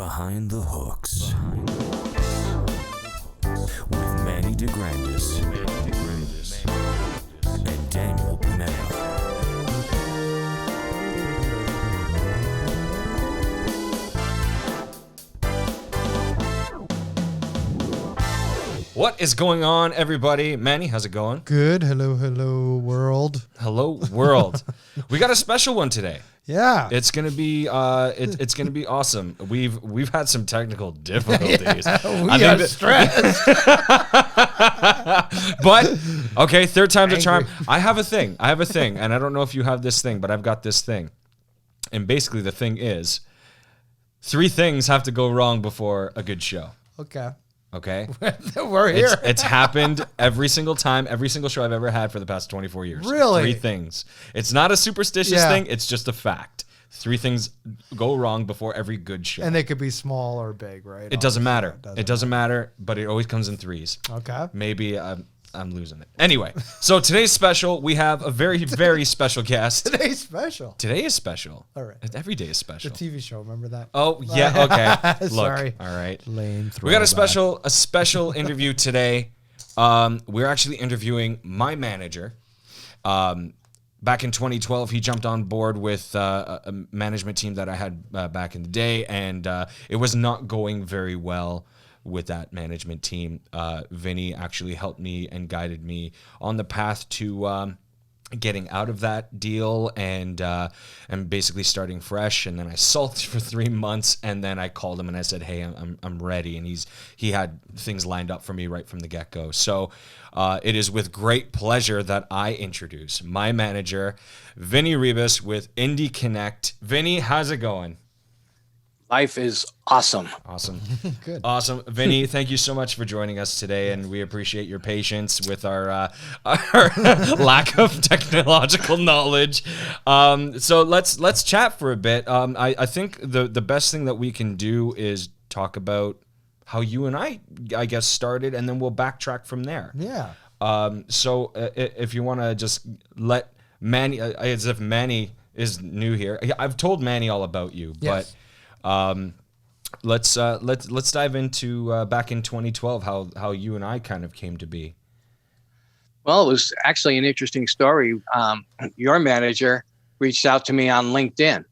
Behind the Hooks with Manny DeGrandis and Daniel Pineda. What is going on, everybody? Manny, how's it going? Good. Hello, world. Hello, world. We got a special one today. Yeah. It's gonna be it's gonna be awesome. We've had some technical difficulties. We are stressed. But okay, third time's a charm. I have a thing, and I don't know if you have this thing, but I've got this thing. And basically, the thing is, 3 things have to go wrong before a good show. Okay. Okay, We're here. It's happened every single time, every single show I've ever had for the past 24 years. Really? 3 things. It's not a superstitious thing. It's just a fact. 3 things go wrong before every good show. And they could be small or big, right? It doesn't matter. It doesn't matter, but it always comes in 3s. Okay. Maybe I'm losing it. Anyway, so today's special, we have a very, very special guest. Today's special. Today is special. All right. Every day is special. The TV show, remember that? Oh, yeah, okay. Look, Sorry. all right. Lame We got throwback. a special interview today. We're actually interviewing my manager. Back in 2012, he jumped on board with a management team that I had back in the day, and it was not going very well with that management team. Vinny actually helped me and guided me on the path to getting out of that deal and basically starting fresh. And then I sulked for 3 months, and then I called him and I said, "Hey, I'm ready." And he had things lined up for me right from the get-go. So it is with great pleasure that I introduce my manager, Vinny Ribas with Indie Connect. Vinny, how's it going? Life is awesome. Awesome. Good. Awesome. Vinny, thank you so much for joining us today, and we appreciate your patience with our lack of technological knowledge. So let's chat for a bit. I think the best thing that we can do is talk about how you and I guess, started, and then we'll backtrack from there. Yeah. So if you want to just let Manny, as if Manny is new here. I've told Manny all about you, Yes. but let's dive into back in 2012 how you and I kind of came to be. Well, it was actually an interesting story. Your manager reached out to me on LinkedIn,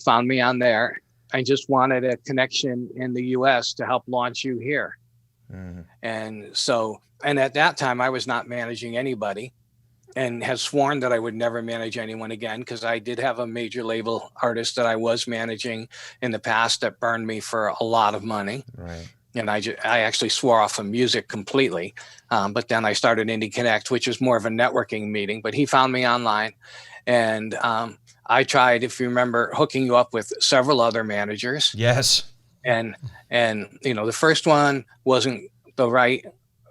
found me on there. I just wanted a connection in the U.S. to help launch you here. Mm-hmm. And at that time, I was not managing anybody and had sworn that I would never manage anyone again, because I did have a major label artist that I was managing in the past that burned me for a lot of money. Right. And I actually swore off of music completely. But then I started Indie Connect, which is more of a networking meeting. But he found me online. And I tried, if you remember, hooking you up with several other managers. Yes. And the first one wasn't the right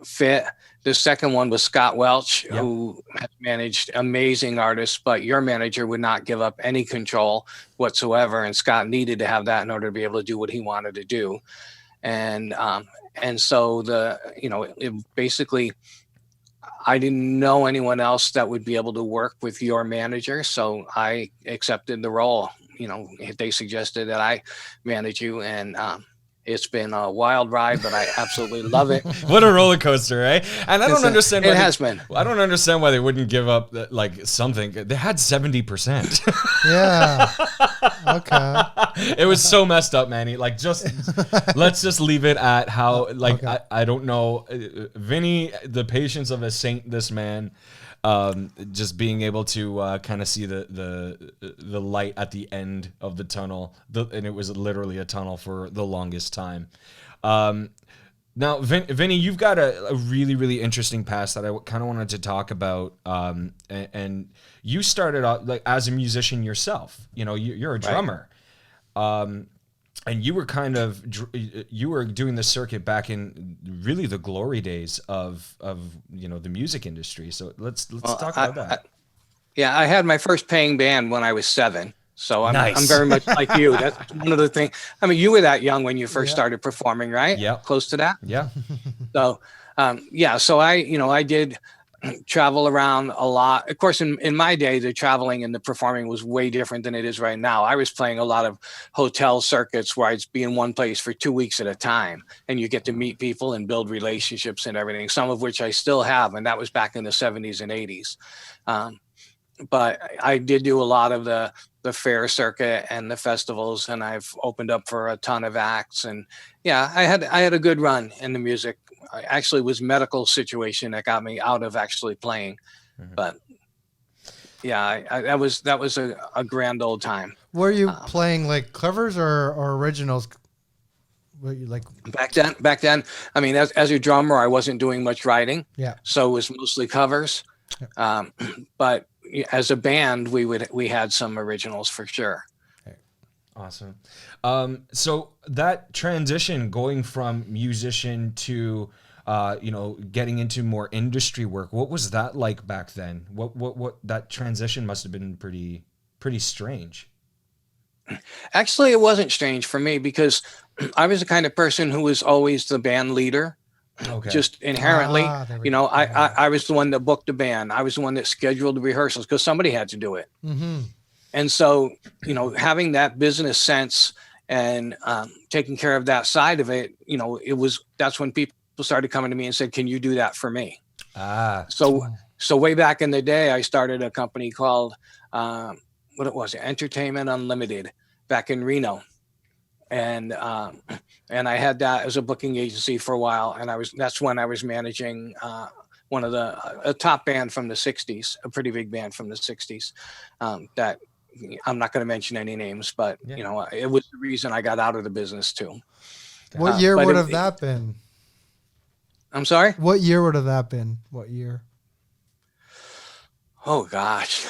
fit. The second one was Scott Welch, Yep. who has managed amazing artists, but your manager would not give up any control whatsoever. And Scott needed to have that in order to be able to do what he wanted to do. And so basically, I didn't know anyone else that would be able to work with your manager. So I accepted the role. They suggested that I manage you, and it's been a wild ride, but I absolutely love it. What a roller coaster, eh? And I don't understand. It has been. I don't understand why they wouldn't give up something. They had 70%. Yeah. Okay. It was so messed up, Manny. Let's just leave it at how. Okay. I don't know, Vinny, the patience of a saint. This man, just being able to kind of see the light at the end of the tunnel, and it was literally a tunnel for the longest time. Now, Vinny, you've got a really, really interesting past that I kind of wanted to talk about. And you started out as a musician yourself. You're a drummer. Right. And you were you were doing the circuit back in really the glory days of the music industry. So let's talk about that. I had my first paying band when I was 7. So Nice. I'm very much like you. That's one of the things. I mean, you were that young when you first started performing, right? Yeah. Close to that. Yeah. So, so I did travel around a lot. Of course, in my day, the traveling and the performing was way different than it is right now. I was playing a lot of hotel circuits where I'd be in one place for 2 weeks at a time, and you get to meet people and build relationships and everything, some of which I still have. And that was back in the 70s and 80s. But I did do a lot of the fair circuit and the festivals, and I've opened up for a ton of acts. And yeah, I had a good run in the music. I actually was medical situation that got me out of actually playing. But yeah, that was a grand old time. Were you playing like covers or originals? Were you like back then? I mean, as a drummer, I wasn't doing much writing. Yeah. So it was mostly covers. But as a band, we had some originals for sure. Awesome. So that transition going from musician to getting into more industry work, what was that like back then? What that transition must have been pretty strange. Actually, it wasn't strange for me because I was the kind of person who was always the band leader. Okay. Just inherently, I was the one that booked the band. I was the one that scheduled the rehearsals because somebody had to do it. Mm-hmm. And so, having that business sense and taking care of that side of it, that's when people started coming to me and said, "Can you do that for me?" So way back in the day, I started a company called Entertainment Unlimited back in Reno. And I had that as a booking agency for a while, and that's when I was managing one of a top band from the 60s, a pretty big band from the 60s. That I'm not going to mention any names, but it was the reason I got out of the business too. What year would have that been? I'm sorry? What year would have that been? What year? Oh gosh.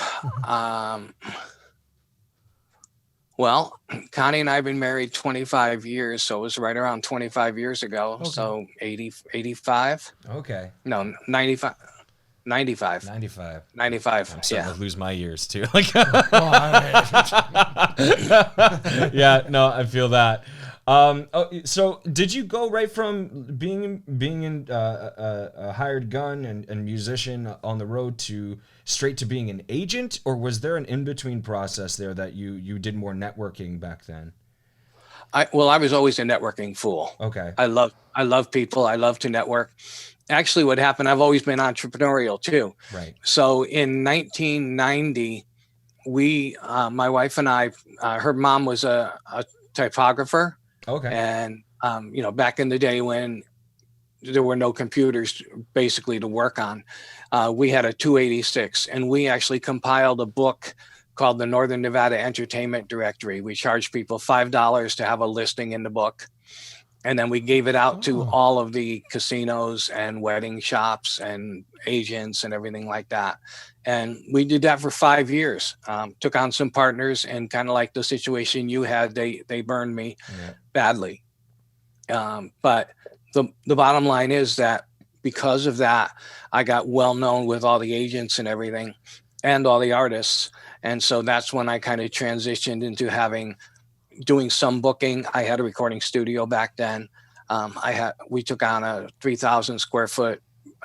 Well, Connie and I have been married 25 years, so it was right around 25 years ago. Okay. So 85. Okay. No, 95. 95. 95. 95. I'm starting to lose my years too. Yeah, no, I feel that. So did you go right from being in a hired gun and musician on the road to straight to being an agent, or was there an in-between process there that you did more networking back then? I was always a networking fool. Okay. I love people. I love to network. Actually, what happened, I've always been entrepreneurial too. Right. So in 1990, my wife and I, her mom was a typographer. Okay. And, back in the day when there were no computers basically to work on, we had a 286, and we actually compiled a book called the Northern Nevada Entertainment Directory. We charged people $5 to have a listing in the book. And then we gave it out to all of the casinos and wedding shops and agents and everything like that. And we did that for 5 years. Took on some partners, and kind of like the situation you had, they burned me badly. But the bottom line is that because of that, I got well known with all the agents and everything and all the artists. And so that's when I kind of transitioned into doing some booking. I had a recording studio back then. We took on a 3,000 square foot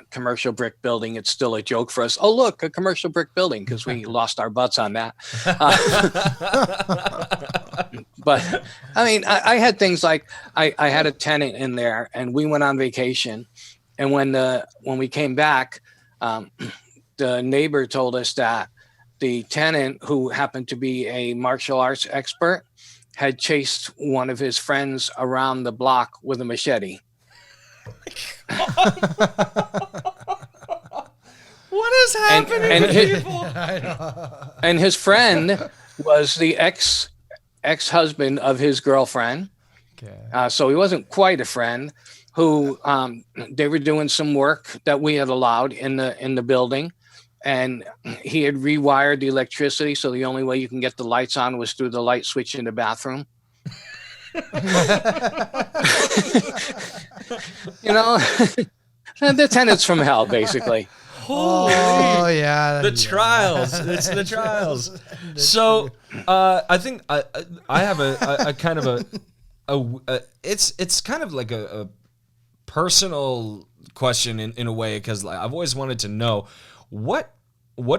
commercial brick building. It's still a joke for us. Oh, look, a commercial brick building, because we lost our butts on that. But I mean, I had things like I had a tenant in there, and we went on vacation. And when we came back, the neighbor told us that the tenant, who happened to be a martial arts expert, had chased one of his friends around the block with a machete. What is happening with people? And his friend was the ex-husband of his girlfriend. Okay. So he wasn't quite a friend. Who they were doing some work that we had allowed in the building, and he had rewired the electricity, so the only way you can get the lights on was through the light switch in the bathroom. The tenants from hell, basically. Holy, the trials. It's the trials. So I think I have a kind of it's kind of like a personal question in a way, because like, I've always wanted to know what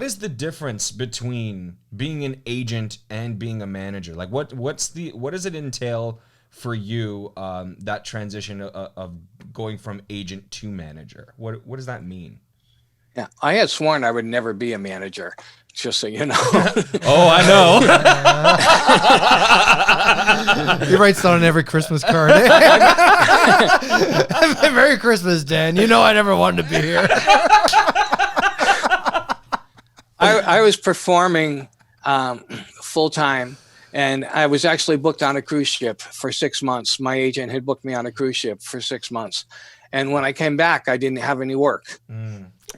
is the difference between being an agent and being a manager? Like what does it entail for you, that transition of going from agent to manager? What does that mean? Yeah, I had sworn I would never be a manager, just so you know. Oh, I know. He writes down on every Christmas card. Merry Christmas, Dan. You know I never wanted to be here. I was performing full time, and I was actually booked on a cruise ship for 6 months. My agent had booked me on a cruise ship for 6 months. And when I came back, I didn't have any work.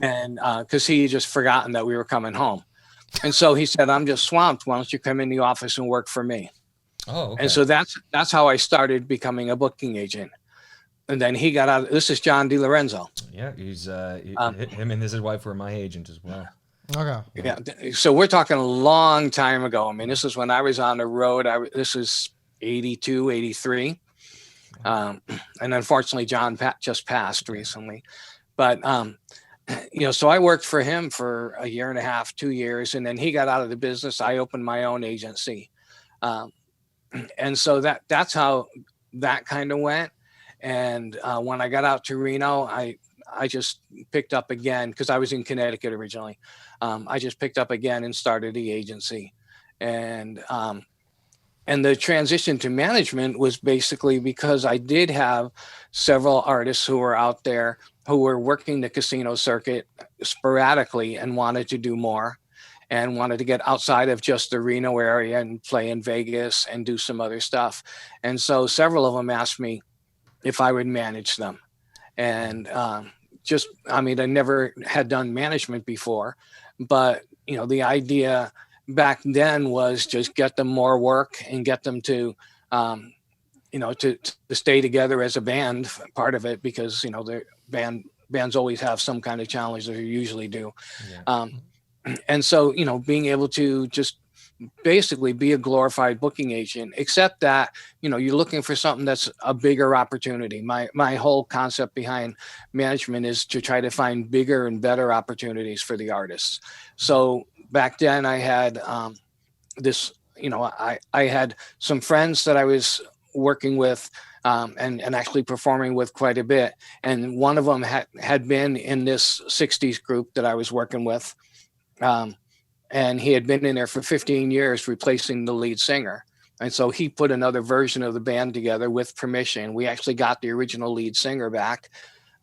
And because he had just forgotten that we were coming home. And so he said, I'm just swamped. Why don't you come in the office and work for me? Oh, okay. And so that's how I started becoming a booking agent. And then he got out. This is John DiLorenzo. Yeah, he's him and his wife were my agent as well. Okay. Yeah. So we're talking a long time ago. I mean, this is when I was on the road. This is 82, 83. And unfortunately, John just passed recently. But, so I worked for him for a year and a half, 2 years. And then he got out of the business. I opened my own agency. And so that's how that kind of went. And when I got out to Reno, I just picked up again because I was in Connecticut originally. I just picked up again and started the agency. And the transition to management was basically because I did have several artists who were out there who were working the casino circuit sporadically and wanted to do more and wanted to get outside of just the Reno area and play in Vegas and do some other stuff. And so several of them asked me if I would manage them. And I never had done management before, but, the idea back then was just get them more work and get them to stay together as a band, part of it, because, the bands always have some kind of challenge, they usually do. Yeah. And so, being able to just basically be a glorified booking agent, except that, you're looking for something that's a bigger opportunity. My whole concept behind management is to try to find bigger and better opportunities for the artists. So back then I had I had some friends that I was working with and actually performing with quite a bit. And one of them had been in this 60s group that I was working with. And he had been in there for 15 years, replacing the lead singer. And so he put another version of the band together with permission. We actually got the original lead singer back.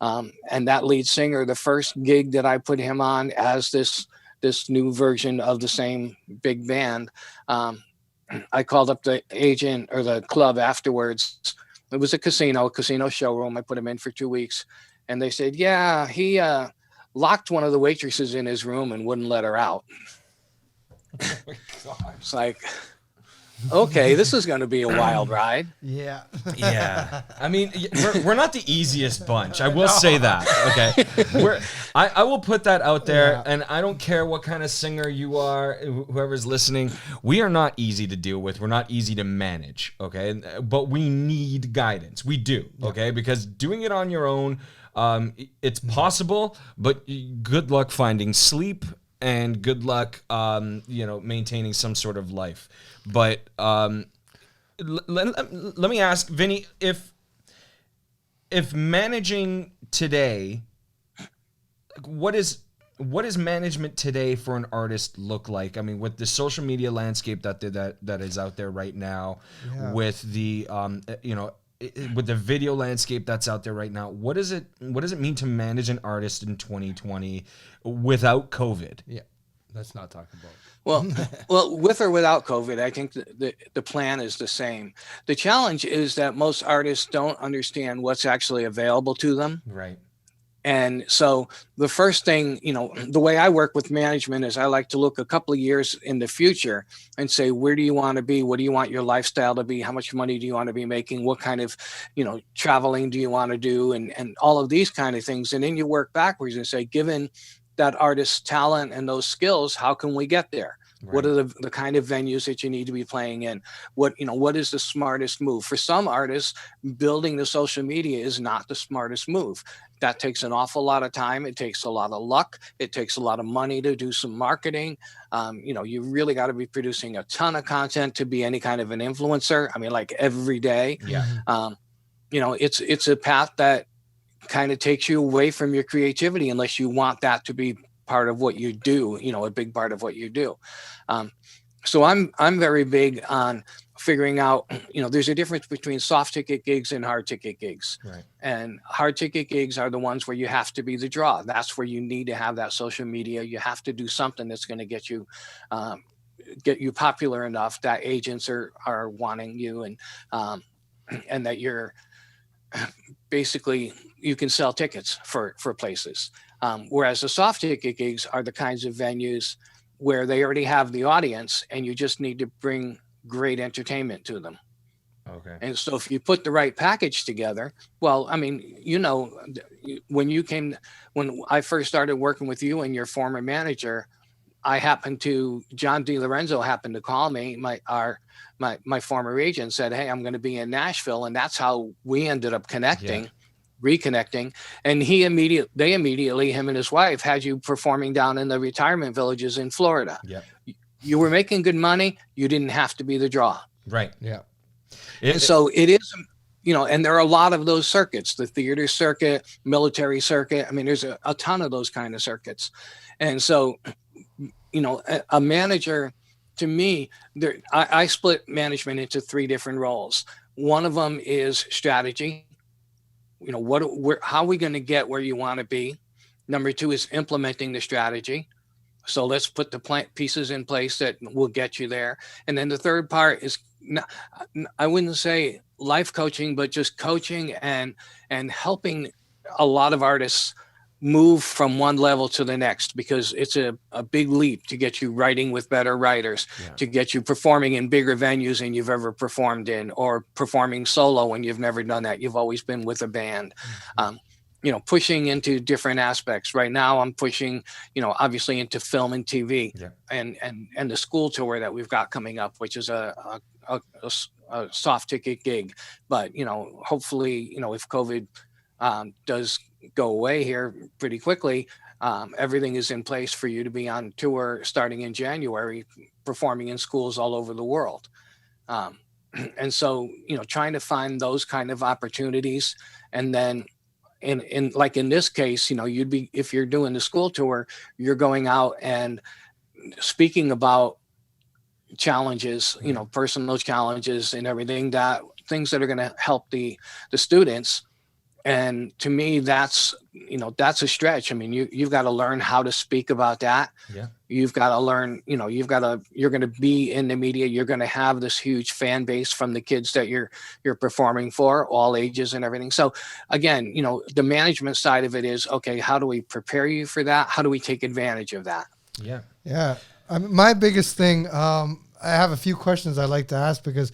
And that lead singer, the first gig that I put him on as this new version of the same big band, I called up the agent or the club afterwards. It was a casino showroom. I put him in for 2 weeks. And they said, yeah, he locked one of the waitresses in his room and wouldn't let her out. It's like, okay, this is going to be a wild ride. Yeah. Yeah. I mean, we're not the easiest bunch. I will say that. Okay. I will put that out there, yeah. And I don't care what kind of singer you are, whoever's listening. We are not easy to deal with. We're not easy to manage. Okay. But we need guidance. We do. Okay. Because doing it on your own, it's possible, but good luck finding sleep. And good luck, maintaining some sort of life. But let me ask, Vinny, if managing today, what is management today for an artist look like? I mean, with the social media landscape that is out there right now, yeah. With the with the video landscape that's out there right now, what does it mean to manage an artist in 2020 without COVID? Yeah, let's not talk about it. Well, with or without COVID, I think the plan is the same. The challenge is that most artists don't understand what's actually available to them. Right. And so the first thing, the way I work with management is I like to look a couple of years in the future and say, where do you want to be? What do you want your lifestyle to be? How much money do you want to be making? What kind of, traveling do you want to do? And all of these kind of things. And then you work backwards and say, given that artist's talent and those skills, how can we get there? What are the kind of venues that you need to be playing in? What is the smartest move? For some artists, building the social media is not the smartest move. That takes an awful lot of time. It takes a lot of luck. It takes a lot of money to do some marketing. You really got to be producing a ton of content to be any kind of an influencer. I mean, like every day. Yeah. It's a path that kind of takes you away from your creativity unless you want that to be part of what you do, a big part of what you do. So I'm very big on figuring out, there's a difference between soft ticket gigs and hard ticket gigs. Right. And hard ticket gigs are the ones where you have to be the draw. That's where you need to have that social media. You have to do something that's going to get you popular enough that agents are wanting you, and that you're basically, you can sell tickets for places. Whereas the soft ticket gigs are the kinds of venues where they already have the audience and you just need to bring great entertainment to them. Okay. And so if you put the right package together, well, I mean, when I first started working with you and your former manager, John DiLorenzo happened to call me, my former agent said, "Hey, I'm going to be in Nashville." And that's how we ended up reconnecting. And they immediately, him and his wife, had you performing down in the retirement villages in Florida. Yeah. You were making good money. You didn't have to be the draw. Right. Yeah. So it is, and there are a lot of those circuits, the theater circuit, military circuit. I mean, there's a ton of those kind of circuits. And so, a manager, to me, I split management into 3 different roles. One of them is strategy. How are we going to get where you want to be? Number 2 is implementing the strategy. So let's put the pieces in place that will get you there. And then the third part is, I wouldn't say life coaching, but just coaching and helping a lot of artists move from one level to the next, because it's a big leap to get you writing with better writers, to get you performing in bigger venues than you've ever performed in, or performing solo when you've never done that. You've always been with a band. Pushing into different aspects. Right now I'm pushing, obviously into film and TV, and the school tour that we've got coming up, which is a soft ticket gig. But, hopefully, if COVID does go away here pretty quickly, everything is in place for you to be on tour starting in January, performing in schools all over the world. And so, trying to find those kind of opportunities. And then in this case, if you're doing the school tour, you're going out and speaking about challenges, personal challenges and everything, things that are going to help the students. And to me, that's a stretch. I mean, you've got to learn how to speak about that. Yeah. You've got to learn, you're going to be in the media. You're going to have this huge fan base from the kids that you're performing for, all ages and everything. So again, the management side of it is, okay, how do we prepare you for that? How do we take advantage of that? Yeah. Yeah. My biggest thing, I have a few questions I'd like to ask, because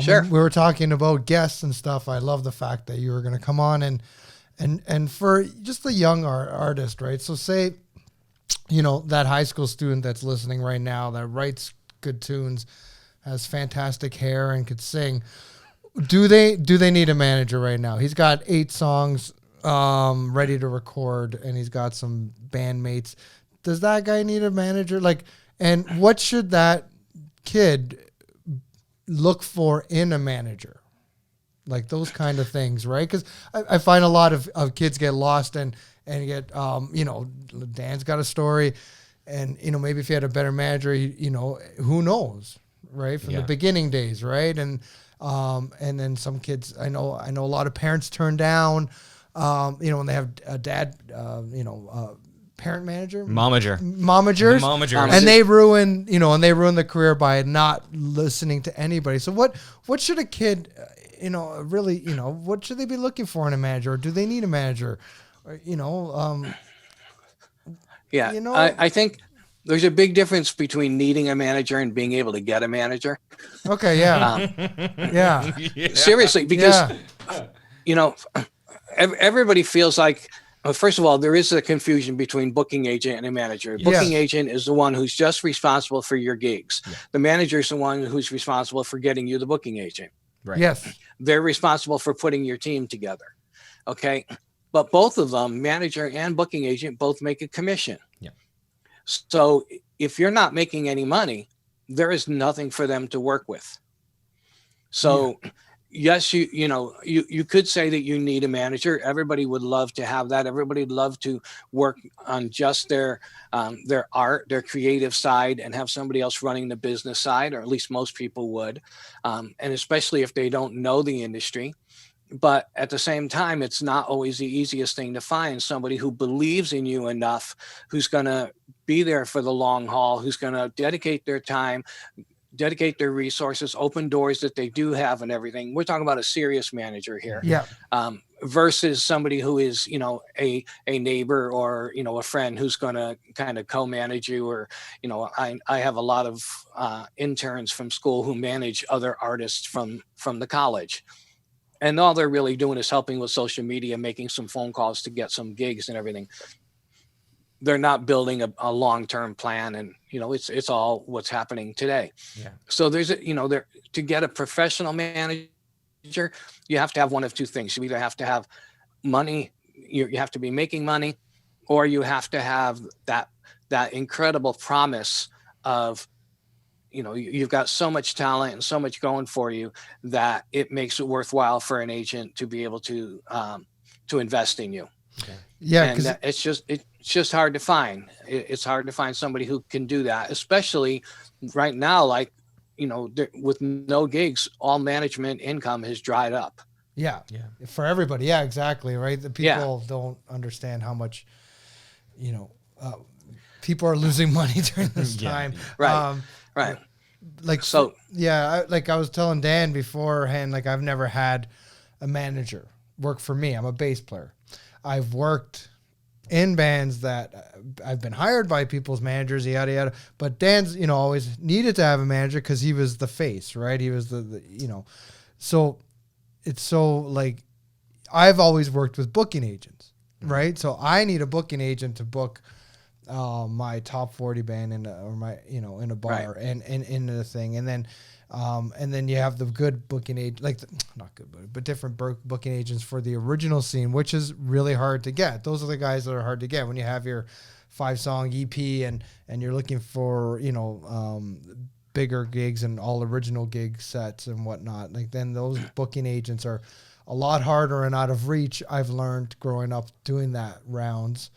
Sure. we were talking about guests and stuff. I love the fact that you were going to come on and for just a young artist, right? So say, that high school student that's listening right now that writes good tunes, has fantastic hair and could sing. Do they need a manager right now? He's got 8 songs ready to record, and he's got some bandmates. Does that guy need a manager? And what should that kid look for in a manager? Like those kind of things, right? Because I find a lot of kids get lost and get, Dan's got a story, and, maybe if he had a better manager, who knows, right? From the beginning days, right? And then some kids, I know a lot of parents turn down, when they have a dad, parent manager, momagers, and they ruin the career by not listening to anybody. So what should a kid, what should they be looking for in a manager? Or do they need a manager? I think there's a big difference between needing a manager and being able to get a manager. Okay. Yeah. Seriously, because everybody feels like First of all, there is a confusion between booking agent and a manager. Yes. Booking agent is the one who's just responsible for your gigs. Yeah. The manager is the one who's responsible for getting you the booking agent. Right. Yes. They're responsible for putting your team together. Okay. But both of them, manager and booking agent, both make a commission. Yeah. So if you're not making any money, there is nothing for them to work with. So yes, you could say that you need a manager. Everybody would love to have that. Everybody would love to work on just their art, their creative side, and have somebody else running the business side, or at least most people would. And especially if they don't know the industry. But at the same time, it's not always the easiest thing to find somebody who believes in you enough, who's going to be there for the long haul, who's going to dedicate their time, dedicate their resources, open doors that they do have and everything. We're talking about a serious manager here. Yeah. Versus somebody who is, a neighbor or, a friend who's going to kind of co-manage you, or, I have a lot of interns from school who manage other artists from the college. And all they're really doing is helping with social media, making some phone calls to get some gigs and everything. They're not building a long-term plan, and it's all what's happening today. Yeah. So there's to get a professional manager, you have to have one of two things. You either have to have money, you have to be making money, or you have to have that incredible promise of, you've got so much talent and so much going for you that it makes it worthwhile for an agent to be able to invest in you. Okay. Yeah. And it's just hard to find. It's hard to find somebody who can do that, especially right now. Like, with no gigs, all management income has dried up. Yeah. Yeah. For everybody. Yeah, exactly. Right. The people don't understand how much, people are losing money during this Yeah. time. Right. Right. Like, So- I was telling Dan beforehand, like, I've never had a manager work for me. I'm a bass player. I've worked in bands that I've been hired by people's managers, yada, yada. But Dan's, always needed to have a manager because he was the face, right? He was the so it's so like, I've always worked with booking agents, right? So I need a booking agent to book my top 40 band in a bar, Right. and in the thing. And then you have the good booking agent, not good, but different booking agents for the original scene, which is really hard to get. Those are the guys that are hard to get when you have your 5-song EP and you're looking for, bigger gigs and all original gig sets and whatnot. Like, then those booking agents are a lot harder and out of reach. I've learned growing up doing that rounds.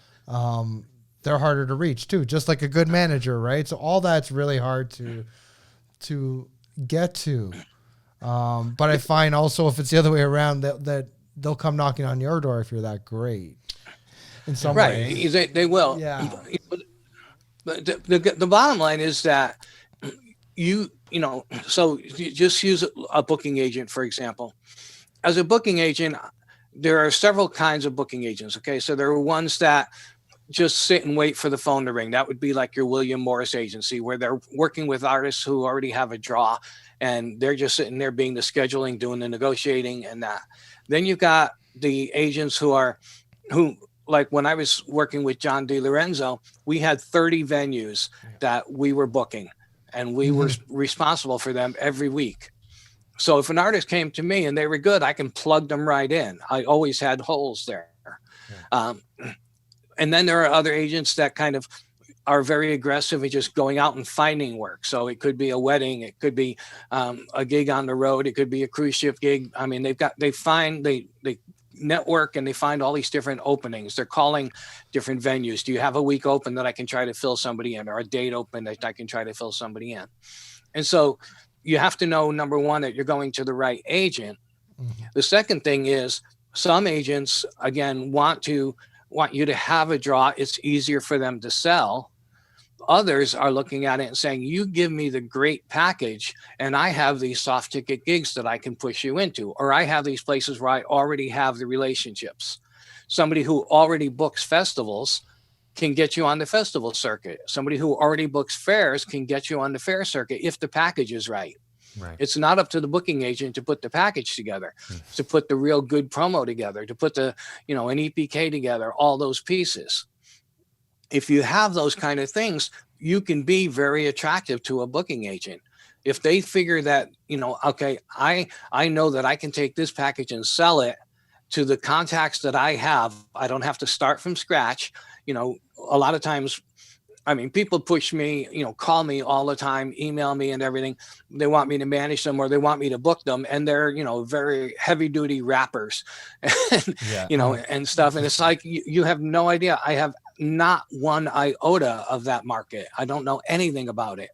They're harder to reach too, just like a good manager, right? So all that's really hard to get to. But I find also, if it's the other way around, that they'll come knocking on your door if you're that great in some ways. Right. They will. Yeah. But the bottom line is that so you just use a booking agent, for example. As a booking agent, there are several kinds of booking agents. Okay. So there are ones that just sit and wait for the phone to ring. That would be like your William Morris agency, where they're working with artists who already have a draw, and they're just sitting there being the scheduling, doing the negotiating and that. Then you've got the agents who like when I was working with John DiLorenzo, we had 30 venues that we were booking, and we were responsible for them every week. So if an artist came to me and they were good, I can plug them right in. I always had holes there. Yeah. And then there are other agents that kind of are very aggressive in just going out and finding work. So it could be a wedding, it could be a gig on the road, it could be a cruise ship gig. I mean, they network and they find all these different openings. They're calling different venues. Do you have a week open that I can try to fill somebody in, or a date open that I can try to fill somebody in? And so you have to know, number one, that you're going to the right agent. Mm-hmm. The second thing is, some agents, again, want you to have a draw. It's easier for them to sell. Others are looking at it and saying, you give me the great package and I have these soft ticket gigs that I can push you into, or I have these places where I already have the relationships. Somebody who already books festivals can get you on the festival circuit. Somebody who already books fairs can get you on the fair circuit if the package is right. Right. It's not up to the booking agent to put the package together, to put the real good promo together, to put the, an EPK together, all those pieces. If you have those kind of things, you can be very attractive to a booking agent. If they figure that, okay, I know that I can take this package and sell it to the contacts that I have. I don't have to start from scratch. A lot of times, people push me, call me all the time, email me and everything. They want me to manage them or they want me to book them. And they're, very heavy duty rappers and, and stuff. And it's like, you have no idea. I have not one iota of that market. I don't know anything about it.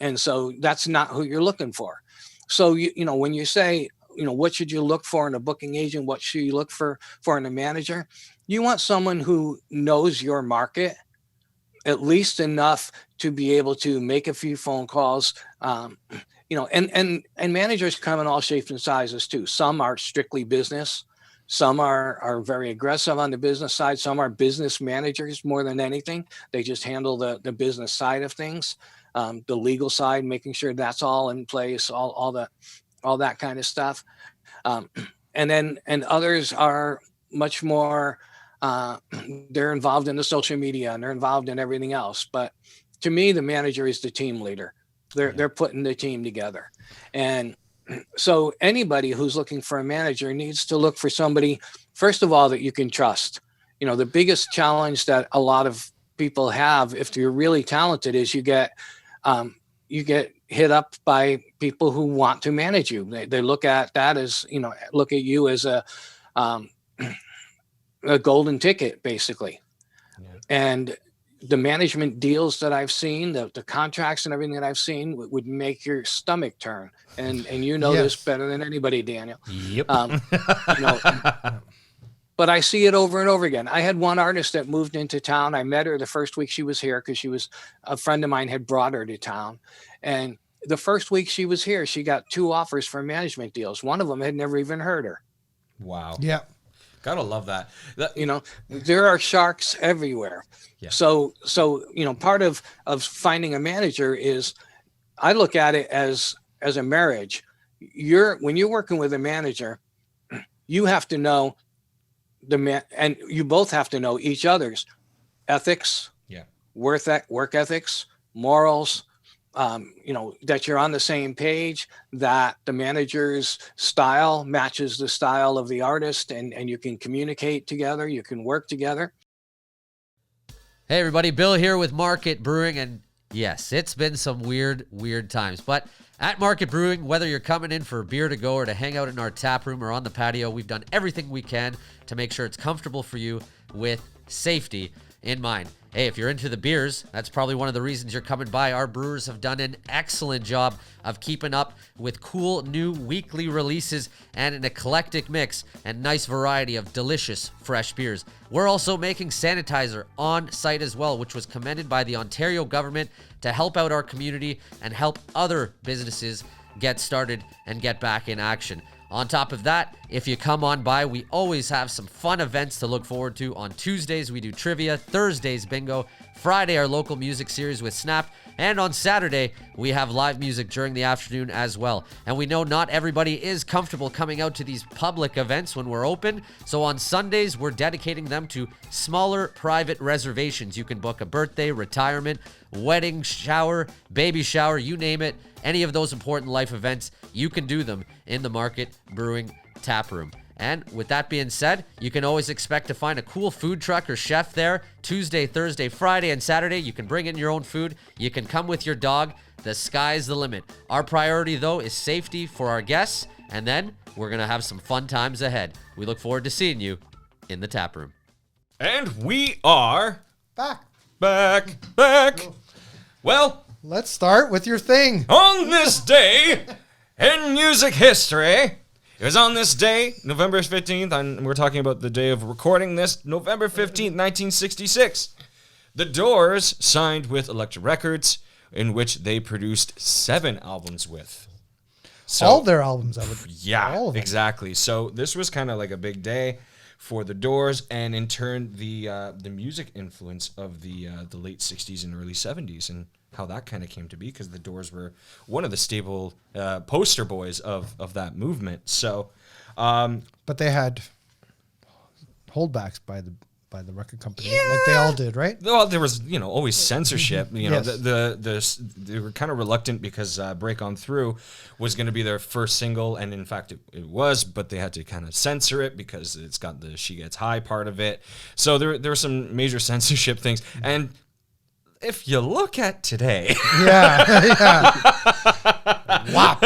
And so that's not who you're looking for. So, when you say, what should you look for in a booking agent? What should you look for in a manager? You want someone who knows your market at least enough to be able to make a few phone calls, and managers come in all shapes and sizes too. Some are strictly business. Some are very aggressive on the business side. Some are business managers more than anything. They just handle the business side of things, the legal side, making sure that's all in place, all that kind of stuff. And others are much more, they're involved in the social media and they're involved in everything else. But to me, the manager is the team leader. They're putting the team together. And so anybody who's looking for a manager needs to look for somebody, first of all, that you can trust. The biggest challenge that a lot of people have, if you're really talented, is you get hit up by people who want to manage you. They look at that as, look at you as a golden ticket, basically. Yeah. And the management deals that I've seen, the contracts and everything that I've seen would make your stomach turn. And yes. This better than anybody, Daniel. Yep. But I see it over and over again. I had one artist that moved into town. I met her the first week she was here because a friend of mine had brought her to town. And the first week she was here, she got 2 offers for management deals. One of them had never even heard her. Wow. Yeah. Gotta love that. There are sharks everywhere. Yeah. So part of finding a manager is, I look at it as a marriage. When you're working with a manager, you have to know and you both have to know each other's ethics, work ethics, morals, that you're on the same page, that the manager's style matches the style of the artist, and you can communicate together, you can work together. Hey everybody, Bill here with Market Brewing, and yes, it's been some weird times, but at Market Brewing, whether you're coming in for a beer to go or to hang out in our tap room or on the patio, we've done everything we can to make sure it's comfortable for you with safety in mind. Hey, if you're into the beers, that's probably one of the reasons you're coming by. Our brewers have done an excellent job of keeping up with cool new weekly releases and an eclectic mix and nice variety of delicious fresh beers. We're also making sanitizer on site as well, which was commended by the Ontario government to help out our community and help other businesses get started and get back in action. On top of that, if you come on by, we always have some fun events to look forward to. On Tuesdays, we do trivia. Thursdays, bingo. Friday, our local music series with Snap. And on Saturday, we have live music during the afternoon as well. And we know not everybody is comfortable coming out to these public events when we're open. So on Sundays, we're dedicating them to smaller private reservations. You can book a birthday, retirement, wedding, shower, baby shower, you name it. Any of those important life events, you can do them in the Market Brewing Tap Room. And with that being said, you can always expect to find a cool food truck or chef there. Tuesday, Thursday, Friday, and Saturday, you can bring in your own food. You can come with your dog. The sky's the limit. Our priority, though, is safety for our guests. And then we're going to have some fun times ahead. We look forward to seeing you in the tap room. And we are Back. Well, let's start with your thing. On this day in music history, it was on this day, November 15th, and we're talking about the day of recording this, November 15th, 1966. The Doors signed with Elektra Records, in which they produced 7 albums with. So, all their albums, I would. Yeah, all of them. Exactly. So this was kind of like a big day for the Doors, and in turn, the music influence of the late 60s and early 70s. And how that kind of came to be, because the Doors were one of the stable poster boys of that movement. So, But they had holdbacks by the record company, like they all did, right? well, there was always censorship. Yes. They were kind of reluctant because "Break On Through" was going to be their first single, and in fact it was, but they had to kind of censor it because it's got the "She Gets High" part of it. So there were some major censorship things, and if you look at today, Wow.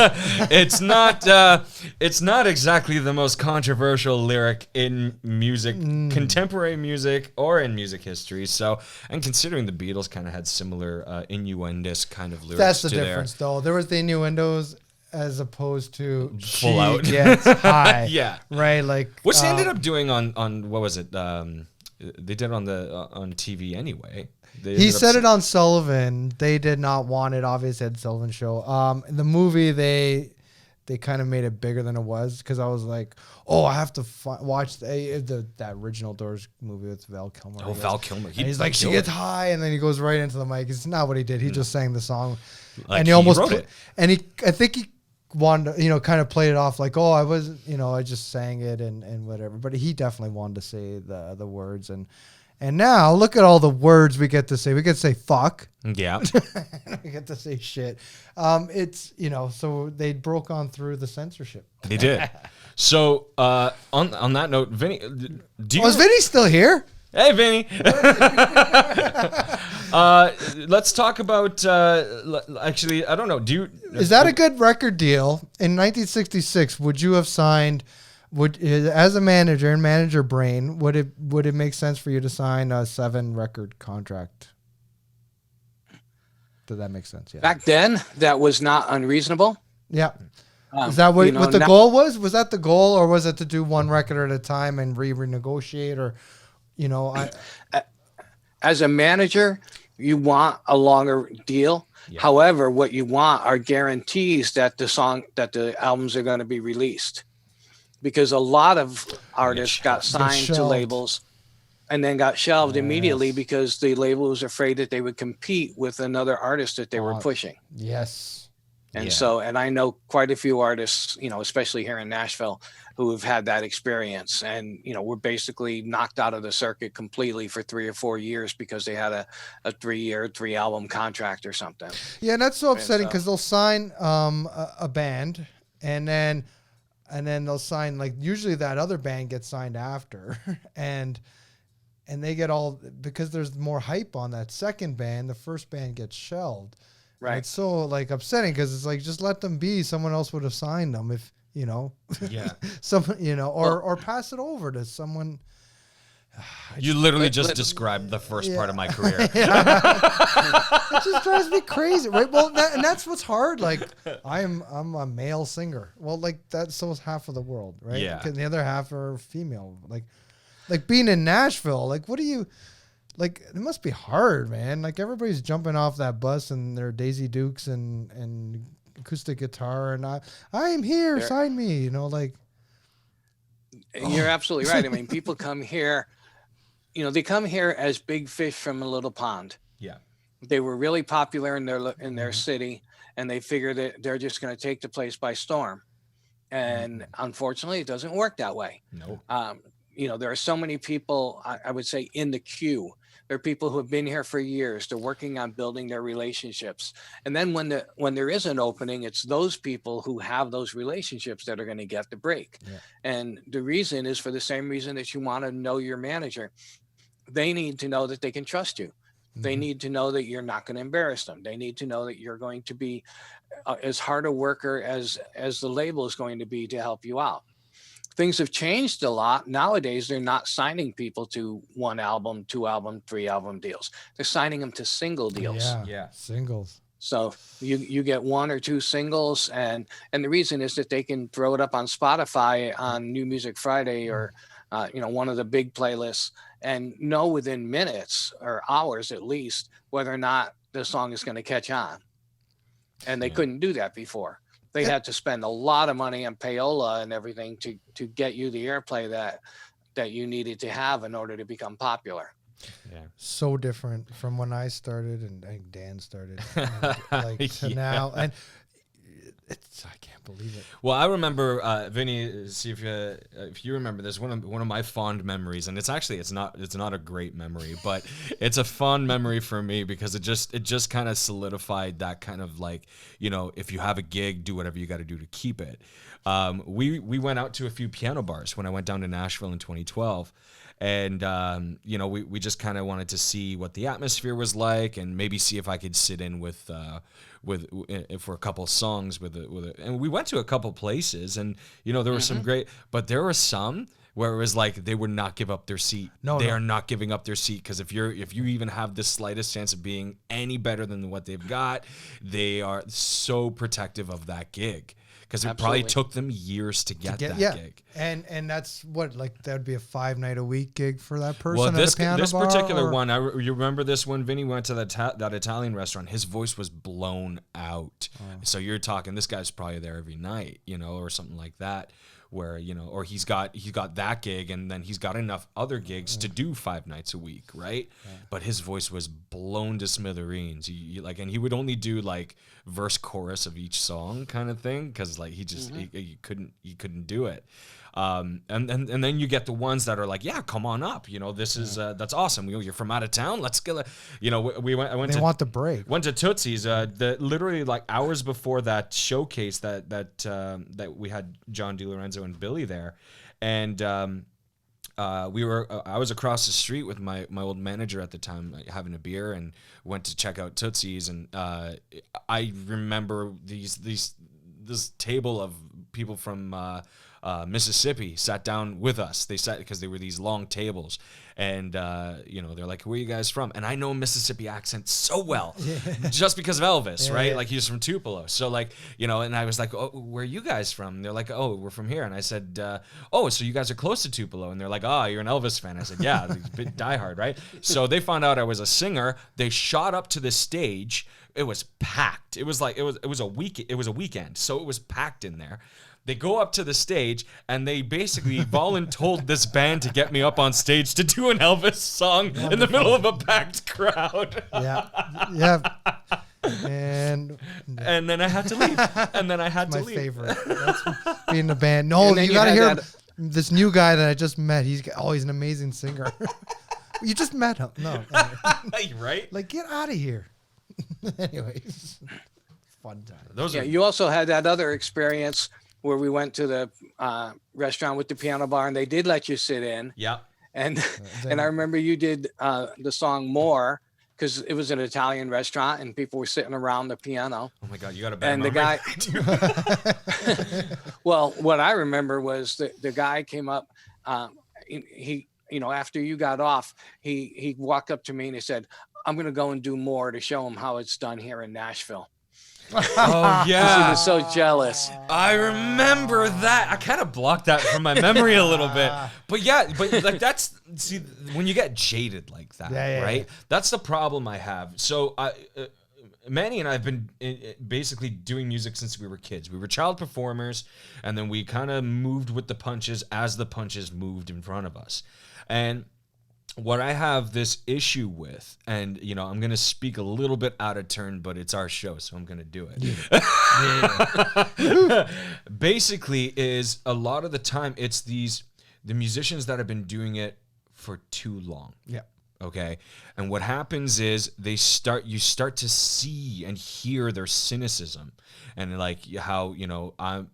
it's not exactly the most controversial lyric in music, contemporary music, or in music history. So, and considering the Beatles kind of had similar innuendous kind of lyrics, That's the to difference, though. There was the innuendos as opposed to Full she out. gets high. Yeah. Right. Like which they ended up doing on what was it? They did it on TV anyway. He said it on Sullivan. They did not want it. Obviously, at Sullivan show. In the movie, they kind of made it bigger than it was, because I was like, oh, I have to watch that original Doors movie with Val Kilmer. Oh, Val Kilmer. And he's like, she gets high, and then he goes right into the mic. It's not what he did. He just sang the song, Like, and he almost wrote it. And I think he wanted to, kind of played it off like, oh, I was, I just sang it and whatever. But he definitely wanted to say the words. And now look at all the words we get to say. We get to say fuck. Yeah. We get to say shit. It's, so they broke on through the censorship. They did. So on that note, Vinny, do you? Is Vinny still here? Hey, Vinny. Let's talk about. Actually, I don't know. Is that a good record deal? In 1966, would you have signed? As a manager in manager brain, would it make sense for you to sign a 7-record contract? Did that make sense? Yeah. Back then, that was not unreasonable. Yeah. Is that what the now, goal was? Was that the goal, or was it to do one record at a time and renegotiate, or, as a manager, you want a longer deal. Yeah. However, what you want are guarantees that the albums are going to be released. Because a lot of artists got signed to labels and then got shelved immediately because the label was afraid that they would compete with another artist that they were pushing. Yes. And so, and I know quite a few artists, especially here in Nashville, who have had that experience, and, were basically knocked out of the circuit completely for 3 or 4 years because they had a 3-year, 3-album contract or something. Yeah. And that's so upsetting, because they'll sign a band and then they'll sign, like, usually that other band gets signed after, and they get all, because there's more hype on that second band, the first band gets shelved. Right. And it's so, like, upsetting, because it's like, just let them be. Someone else would have signed them if, someone, or pass it over to someone. You literally just described the first part of my career. It just drives me crazy, right? Well, and that's what's hard. Like, I'm a male singer. Well, like, that's so half of the world, right? Yeah. And the other half are female. Like being in Nashville. Like, what do you? Like, it must be hard, man. Like, everybody's jumping off that bus and their Daisy Dukes and acoustic guitar, and I'm here, sign me. Like. You're absolutely right. I mean, people come here. They come here as big fish from a little pond. Yeah. They were really popular in their city, and they figure that they're just going to take the place by storm. And unfortunately, it doesn't work that way. No. There are so many people, I would say, in the queue. There are people who have been here for years. They're working on building their relationships. And then when there is an opening, it's those people who have those relationships that are going to get the break. Yeah. And the reason is for the same reason that you want to know your manager. They need to know that they can trust you. Mm-hmm. They need to know that you're not going to embarrass them. They need to know that you're going to be as hard a worker as the label is going to be to help you out. Things have changed a lot. Nowadays, they're not signing people to 1 album, 2 album, 3 album deals. They're signing them to single deals. Yeah. Singles. So you get 1 or 2 singles, and the reason is that they can throw it up on Spotify on New Music Friday or one of the big playlists, and know within minutes or hours at least whether or not the song is going to catch on. And they couldn't do that before. They had to spend a lot of money on payola and everything to get you the airplay that you needed to have in order to become popular. Yeah. So different from when I started, and I think Dan started, to Yeah. now, and I can't believe it. Well, I remember Vinny. See if you remember this. One of my fond memories, and it's not a great memory, but it's a fond memory for me because it just kind of solidified that kind of like, if you have a gig, do whatever you got to do to keep it. We went out to a few piano bars when I went down to Nashville in 2012. And, we just kind of wanted to see what the atmosphere was like and maybe see if I could sit in with for a couple songs and we went to a couple places and, there were some great, but there were some where it was like they would not give up their seat. They are not giving up their seat because if you even have the slightest chance of being any better than what they've got, they are so protective of that gig. Because it probably took them years to get that gig. And that's what, like, that would be a 5-night-a-week gig for that person. Well, at this a piano bar, particular one, you remember this one? Vinny went to that Italian restaurant. His voice was blown out. So you're talking, this guy's probably there every night, or something like that. Where or he's got that gig and then he's got enough other gigs to do 5 nights a week, right? But his voice was blown to smithereens. And he would only do like verse chorus of each song kind of thing because like he just he couldn't do it. And then you get the ones that are like, yeah, come on up. This is that's awesome. You're from out of town. Let's get. We went. They want the break. Went to Tootsie's. Literally like hours before that showcase that we had John DiLorenzo and Billy there, and I was across the street with my old manager at the time, like, having a beer, and went to check out Tootsie's, and I remember this table of people from Mississippi sat down with us. They sat because they were these long tables, and they're like, "Where are you guys from?" And I know Mississippi accent so well, just because of Elvis, right? Yeah. Like he's from Tupelo, so like and I was like, "Oh, where are you guys from?" And they're like, "Oh, we're from here." And I said, "Oh, so you guys are close to Tupelo?" And they're like, "Oh, you're an Elvis fan." I said, "Yeah, bit diehard, right?" So they found out I was a singer. They shot up to the stage. It was packed. It was a weekend, so it was packed in there. They go up to the stage and they basically voluntold this band to get me up on stage to do an Elvis song in the middle of a packed crowd. Yeah. And then I had to leave. And then I had to my leave. favorite. That's being in the band. No, And then you you got to had hear that- this new guy that I just met. He's an amazing singer. You just met him. No. Right? Like, get out of here. Anyways. Fun time. Those Yeah, are you also had that other experience where we went to the restaurant with the piano bar and they did let you sit in. yeah. And I remember you did the song More because it was an Italian restaurant and people were sitting around the piano. Oh my God, you got a bad And the memory. guy, well, what I remember was the guy came up, he after you got off, he walked up to me and he said, "I'm going to go and do more to show him how it's done here in Nashville." Oh He yeah. was so jealous. I remember that. I kind of blocked that from my memory a little bit. But like see, when you get jaded like that, Yeah, right? yeah. That's the problem I have. So Manny and I have been basically doing music since we were kids. We were child performers, and then we kind of moved with the punches as the punches moved in front of us. And what I have this issue with, and I'm going to speak a little bit out of turn, but it's our show, so I'm going to do it. Basically, is a lot of the time it's the musicians that have been doing it for too long. Yeah. Okay. And what happens is you start to see and hear their cynicism and like how,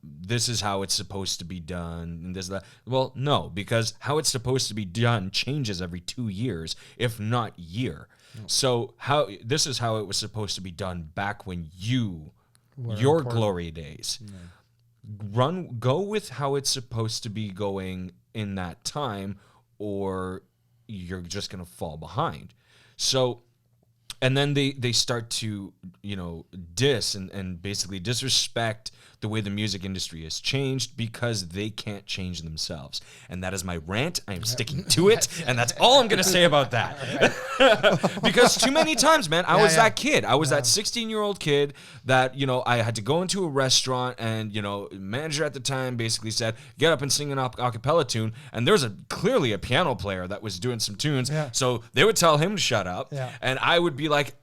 this is how it's supposed to be done and this, that. Well, no, because how it's supposed to be done changes every 2 years, if not year. No. So this is how it was supposed to be done back when your glory days. Yeah. Go with how it's supposed to be going in that time, or you're just going to fall behind. So, and then they start to, diss and basically disrespect the way the music industry has changed because they can't change themselves. And that is my rant. I am sticking to it. And that's all I'm going to say about that. Because too many times, man, I was that kid. I was that 16-year-old kid that, you know, I had to go into a restaurant and, you know, manager at the time basically said, get up and sing an a cappella tune. And there's clearly a piano player that was doing some tunes. Yeah. So they would tell him to shut up. Yeah. And I would be like,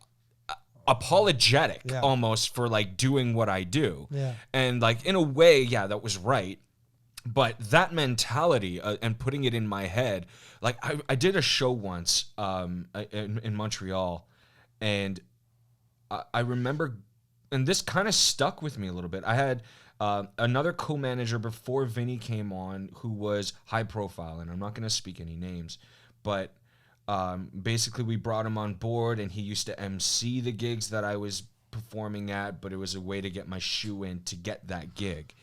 apologetic almost for like doing what I do. Yeah. And like in a way, that was right. But that mentality and putting it in my head, like I did a show once in Montreal, and I remember, and this kind of stuck with me a little bit. I had another co-manager before Vinny came on who was high profile, and I'm not going to speak any names, but basically we brought him on board, and he used to MC the gigs that I was performing at, but it was a way to get my shoe in to get that gig.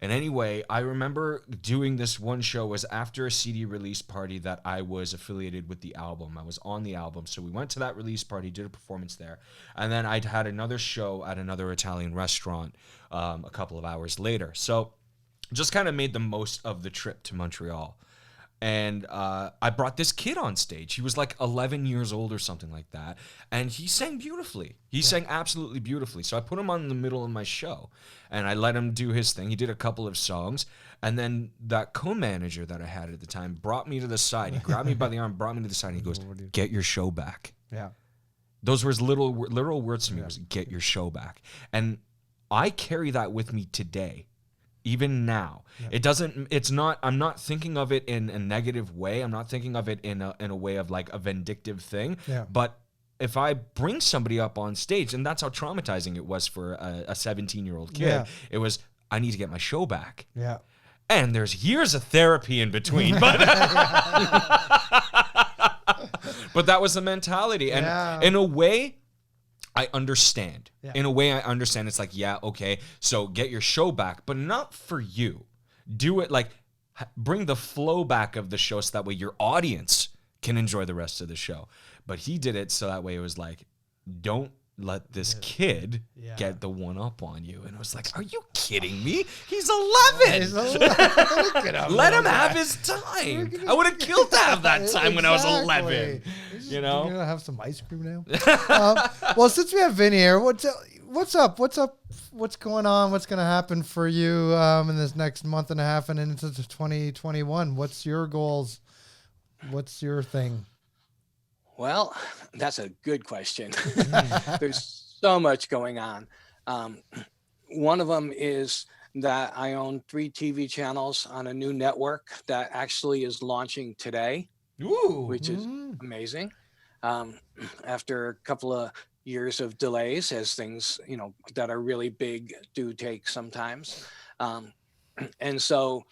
And anyway, I remember doing this one show was after a CD release party that I was affiliated with the album. I was on the album. So we went to that release party, did a performance there. And then I'd had another show at another Italian restaurant a couple of hours later. So just kind of made the most of the trip to Montreal. And I brought this kid on stage. He was like 11 years old or something like that. And he sang beautifully. He sang absolutely beautifully. So I put him on in the middle of my show. And I let him do his thing. He did a couple of songs. And then that co-manager that I had at the time brought me to the side. He grabbed me by the arm, brought me to the side. And he goes, get your show back. Yeah. Those were his literal words to me. Was get your show back. And I carry that with me today. Even now, I'm not thinking of it in a negative way. I'm not thinking of it in a way of like a vindictive thing. Yeah. But if I bring somebody up on stage, and that's how traumatizing it was for a 17-year-old kid, it was, I need to get my show back. Yeah. And there's years of therapy in between, but but that was the mentality. And in a way, I understand. Yeah. In a way, I understand. It's like, okay, so get your show back, but not for you. Do it like, bring the flow back of the show so that way your audience can enjoy the rest of the show. But he did it so that way it was like, don't let this kid get the one up on you. And I was like, are you kidding me? He's 11. Let him have his time. I would have killed to have that time when I was 11. You know? You're going to have some ice cream now? Well, since we have Vinny here, what's up? What's going on? What's going to happen for you in this next month and a half and into 2021? What's your goals? What's your thing? Well, that's a good question. There's so much going on. One of them is that I own 3 TV channels on a new network that actually is launching today, which is amazing. After a couple of years of delays, as things, that are really big do take sometimes. And so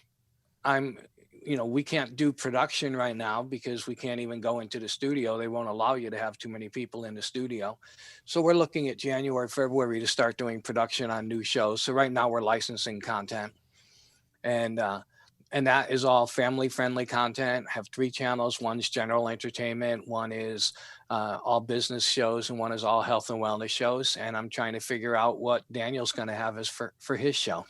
we can't do production right now because we can't even go into the studio. They won't allow you to have too many people in the studio. So we're looking at January, February to start doing production on new shows. So right now we're licensing content, and that is all family friendly content. I have 3 channels. One's general entertainment, one is all business shows, and one is all health and wellness shows. And I'm trying to figure out what Daniel's going to have as for his show.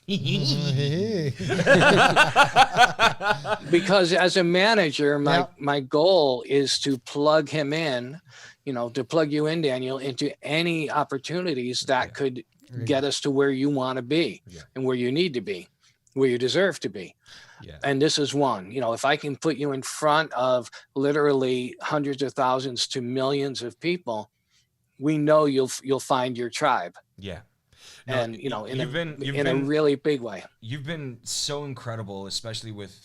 Because as a manager, my goal is to plug him in, to plug you in, Daniel, into any opportunities that could get us to where you want to be and where you need to be, where you deserve to be. Yeah. And this is one. If I can put you in front of literally hundreds of thousands to millions of people, we know you'll find your tribe. Yeah. No, and in a really big way. You've been so incredible, especially with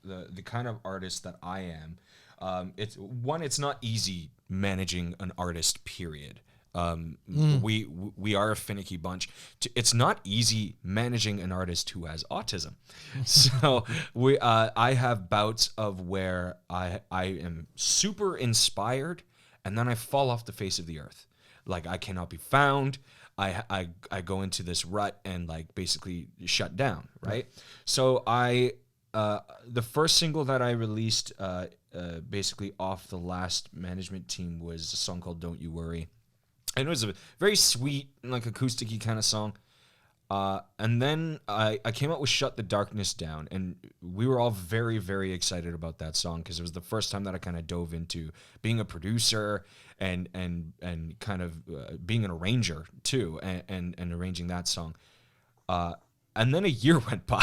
the kind of artist that I am. It's not easy managing an artist, period. We are a finicky bunch. It's not easy managing an artist who has autism. So I have bouts of where I am super inspired, and then I fall off the face of the earth. Like, I cannot be found. I go into this rut and like basically shut down, right? So the first single that I released basically off the last management team was a song called Don't You Worry. And it was a very sweet, like acoustic-y kind of song. And then I came out with Shut the Darkness Down, and we were all very, very excited about that song because it was the first time that I kind of dove into being a producer and kind of being an arranger too, and arranging that song. And then a year went by,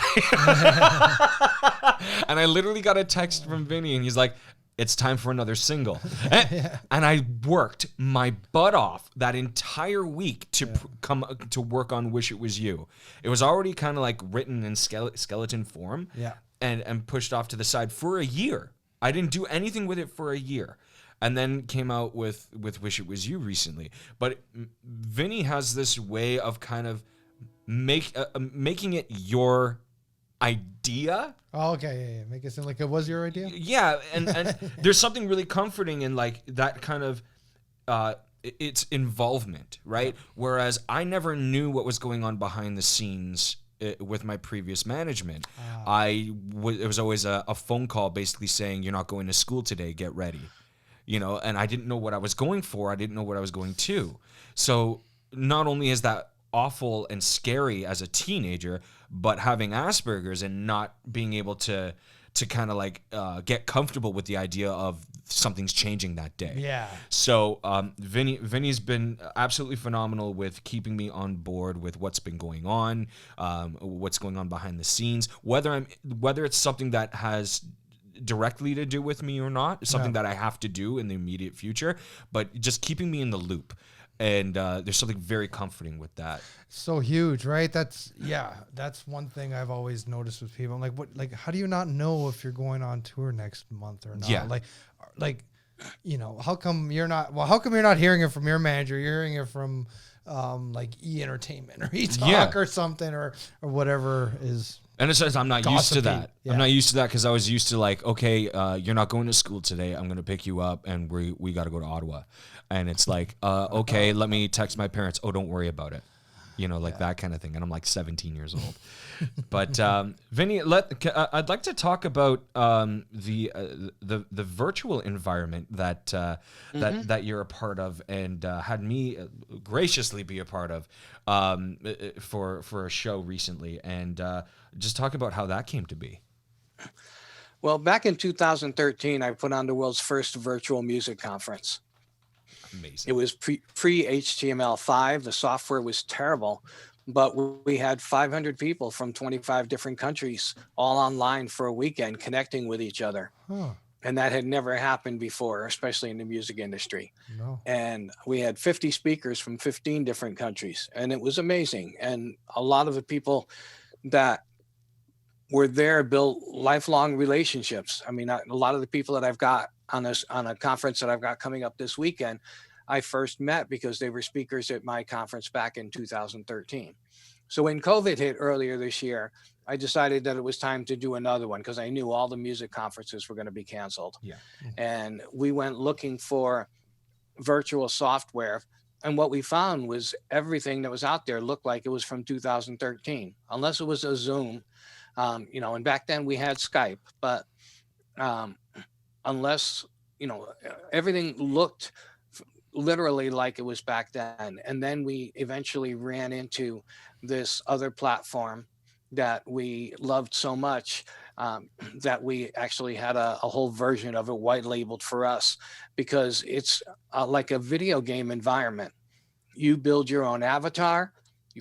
and I literally got a text from Vinny, and he's like, it's time for another single. And I worked my butt off that entire week to come to work on Wish It Was You. It was already kind of like written in skeleton form and pushed off to the side for a year. I didn't do anything with it for a year. And then came out with Wish It Was You recently. But Vinny has this way of kind of making it your idea. Oh, okay, yeah. Make it seem like it was your idea. Yeah, and there's something really comforting in like that kind of its involvement, right? Whereas I never knew what was going on behind the scenes with my previous management. It was always a phone call basically saying, you're not going to school today, get ready. You know, and I didn't know what I was going for. I didn't know what I was going to. So not only is that awful and scary as a teenager, but having Asperger's and not being able to kind of like get comfortable with the idea of something's changing that day. Yeah. So Vinny's been absolutely phenomenal with keeping me on board with what's been going on, what's going on behind the scenes, whether it's something that has directly to do with me or not, something that I have to do in the immediate future, but just keeping me in the loop. And there's something very comforting with that. So huge, right? That's one thing I've always noticed with people. I'm like, what? Like, how do you not know if you're going on tour next month or not? Yeah. Like, you know, how come you're not? Well, how come you're not hearing it from your manager? You're hearing it from like E Entertainment or E Talk or something or whatever is. And it says I'm not used to that. Yeah. I'm not used to that because I was used to like, okay, you're not going to school today. I'm going to pick you up, and we got to go to Ottawa. And it's like, okay, let me text my parents. Oh, don't worry about it. You know, like that kind of thing. And I'm like 17 years old. But Vinny, I'd like to talk about the virtual environment that that you're a part of and had me graciously be a part of for a show recently, and just talk about how that came to be. Well, back in 2013, I put on the world's first virtual music conference. Amazing. It was pre HTML5. The software was terrible, but we had 500 people from 25 different countries all online for a weekend connecting with each other. Huh. And that had never happened before, especially in the music industry. No. And we had 50 speakers from 15 different countries, and it was amazing. And a lot of the people that were there built lifelong relationships. I mean, a lot of the people that I've got on a conference that I've got coming up this weekend, I first met because they were speakers at my conference back in 2013. So when COVID hit earlier this year, I decided that it was time to do another one because I knew all the music conferences were going to be canceled. Yeah. And we went looking for virtual software. And what we found was everything that was out there looked like it was from 2013, unless it was a Zoom. You know, and back then we had Skype, but unless, you know, everything looked literally like it was back then. And then we eventually ran into this other platform that we loved so much that we actually had a whole version of it white labeled for us, because it's like a video game environment. You build your own avatar.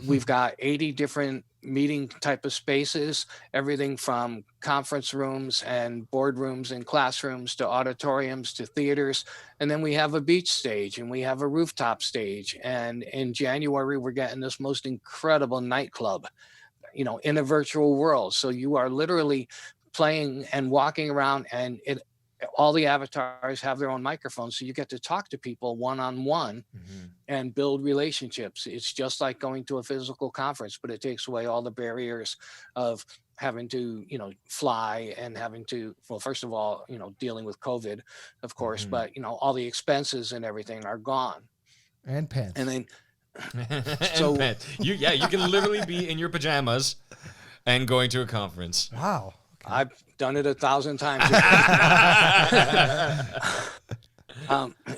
We've got 80 different meeting type of spaces, everything from conference rooms and boardrooms and classrooms to auditoriums to theaters. And then we have a beach stage and we have a rooftop stage. And in January, we're getting this most incredible nightclub, you know, in a virtual world. So you are literally playing and walking around, and all the avatars have their own microphones. So you get to talk to people one-on-one and build relationships. It's just like going to a physical conference, but it takes away all the barriers of having to, you know, fly and having to, well, first of all, you know, dealing with COVID, of course, but, you know, all the expenses and everything are gone. And pants. And then, So you can literally be in your pajamas and going to a conference. Wow. I've done it 1,000 times.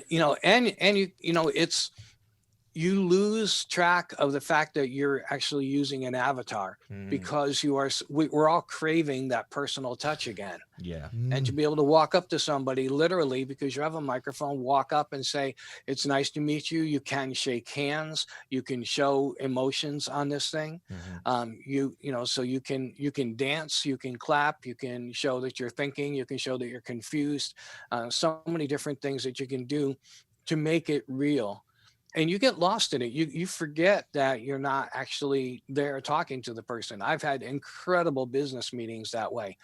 You know, and you know, you lose track of the fact that you're actually using an avatar because we're all craving that personal touch again. Yeah. And to be able to walk up to somebody literally because you have a microphone, walk up and say, it's nice to meet you. You can shake hands. You can show emotions on this thing. So you can dance, you can clap, you can show that you're thinking, you can show that you're confused. So many different things that you can do to make it real. And you get lost in it. You forget that you're not actually there talking to the person. I've had incredible business meetings that way.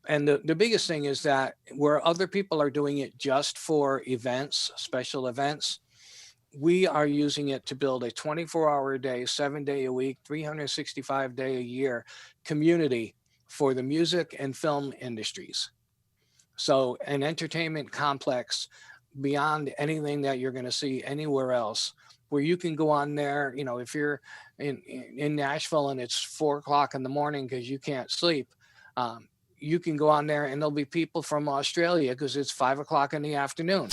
And the biggest thing is that where other people are doing it just for events, special events, we are using it to build a 24-hour a day, 7-day a week, 365-day a year community for the music and film industries. So an entertainment complex beyond anything that you're going to see anywhere else, where you can go on there, if you're in Nashville and it's 4:00 in the morning because you can't sleep, you can go on there and there'll be people from Australia because it's 5:00 in the afternoon.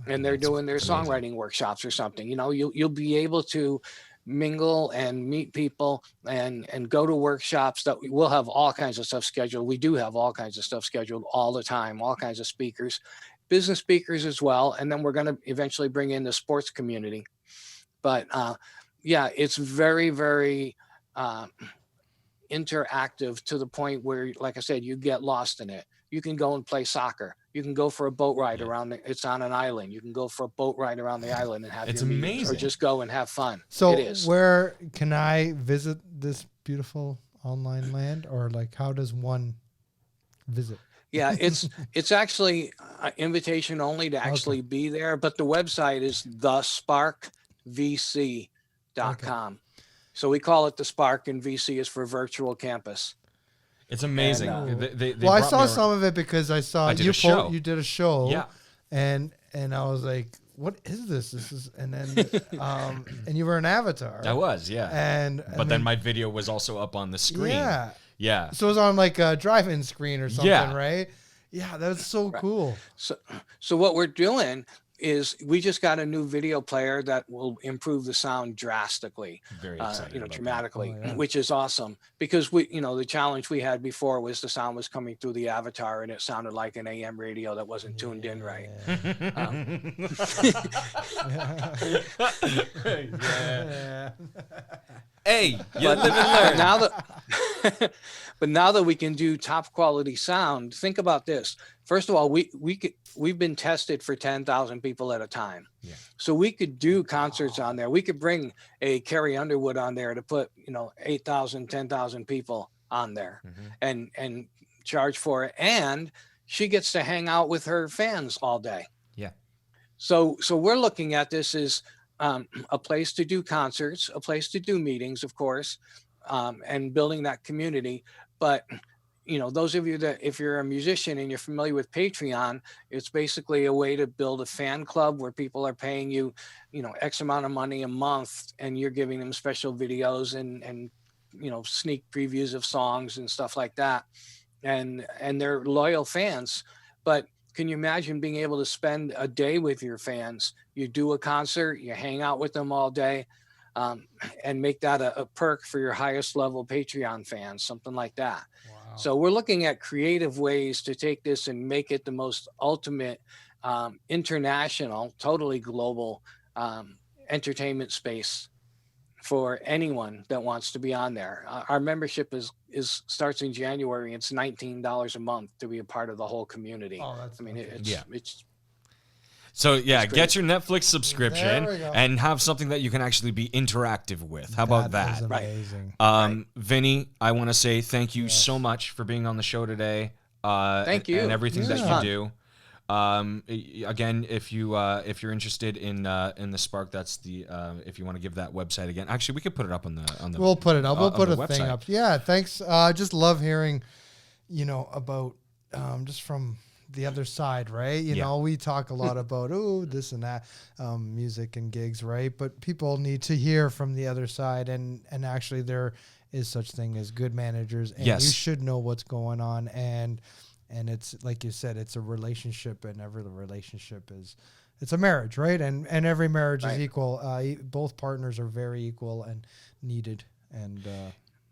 And they're doing their songwriting workshops or something. You'll be able to mingle and meet people and go to workshops that we'll have all kinds of stuff scheduled. We do have all kinds of stuff scheduled all the time, all kinds of speakers, business speakers as well. And then we're going to eventually bring in the sports community. But it's very, very interactive to the point where, like I said, you get lost in it. You can go and play soccer. You can go for a boat ride around. It's on an island. You can go for a boat ride around the island and have It's your meetings, amazing. or just go and have fun. So it is. where can I visit this beautiful online land, or like how does one visit? Yeah, it's actually invitation only to actually be there, but the website is thesparkvc.com. So we call it the Spark, and VC is for virtual campus. It's amazing. And, they Well, I brought saw me some of it because I saw I did a show. you did a show. Yeah. And I was like, what is this? This is, and then, and you were an avatar. I was, yeah. And But then my video was also up on the screen. Yeah. Yeah. So it was on like a drive-in screen or something, Yeah. right? Yeah, that's so cool. So what we're doing is we just got a new video player that will improve the sound drastically, Very excited about that. dramatically, Oh, yeah. which is awesome because the challenge we had before was the sound was coming through the avatar and it sounded like an AM radio that wasn't tuned in right. Yeah. Hey, you But live and learn. now that we can do top quality sound, think about this. First of all, we've been tested for 10,000 people at a time. Yeah. So we could do concerts on there. We could bring a Carrie Underwood on there to put, 8,000, 10,000 people on there and charge for it. And she gets to hang out with her fans all day. Yeah. So we're looking at this as a place to do concerts, a place to do meetings, of course, and building that community. But, those of you that, if you're a musician and you're familiar with Patreon, it's basically a way to build a fan club where people are paying you, X amount of money a month, and you're giving them special videos and sneak previews of songs and stuff like that. And they're loyal fans. But can you imagine being able to spend a day with your fans? You do a concert, you hang out with them all day, and make that a perk for your highest level Patreon fans, something like that. Wow. So we're looking at creative ways to take this and make it the most ultimate international, totally global entertainment space for anyone that wants to be on there. Our membership starts in January. It's $19 a month to be a part of the whole community. Oh, that's it's So yeah, great. get your Netflix subscription There we go. and have something that you can actually be interactive with. How about That that? is Right. amazing. Vinny, I want to say thank you so much for being on the show today. Thank you. And everything Yeah. that you do. Again, if you're interested in the Spark, that's the if you want to give that website again. Actually, we could put it up on the. We'll put it up. We'll on put the a thing website. up. Yeah, thanks. Just love hearing, about just from the other side, right? You Yeah. know, we talk a lot about this and that, music and gigs, right? But people need to hear from the other side, and actually there is such thing as good managers, and Yes. you should know what's going on, and it's like you said, it's a relationship, and every relationship is it's a marriage, right? And every marriage is Right. equal. Both partners are very equal and needed. And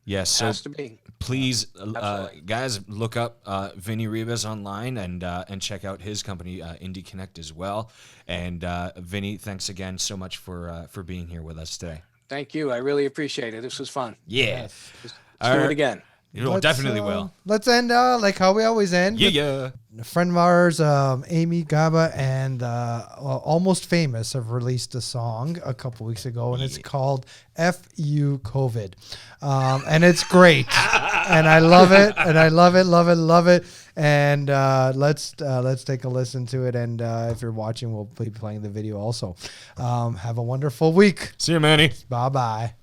Yes. So Has to be. please, Absolutely. guys, look up Vinny Ribas online and check out his company, Indie Connect, as well. And Vinny, thanks again so much for being here with us today. Thank you. I really appreciate it. This was fun. Yeah. Let's All do right. it again. You let's, definitely will. Let's end like how we always end. Yeah. A friend of ours, Amy Gabba, and Almost Famous have released a song a couple weeks ago, and it's called "F.U. COVID," and it's great, and I love it, and I love it, love it, love it. And let's take a listen to it. And if you're watching, we'll be playing the video also. Have a wonderful week. See you, Manny. Bye bye.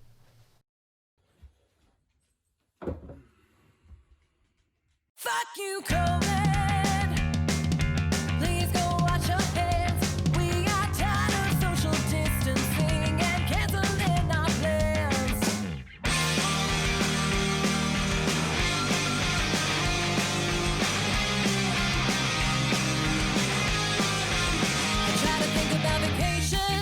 Fuck you, COVID. Please go wash your hands. We are tired of social distancing and canceling our plans. I try to think about vacation,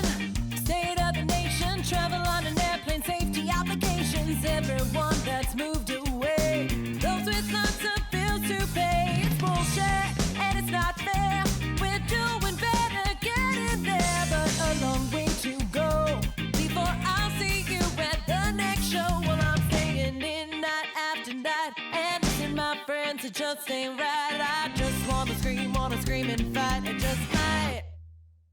state of the nation, travel on an airplane, safety obligations, everyone that's moved away. Those with lots of bills to pay. It's bullshit and it's not fair. We're doing better getting there, but a long way to go before I'll see you at the next show. Well, I'm staying in night after night, and missing my friends, it just ain't right. I just wanna scream and fight, and just fight.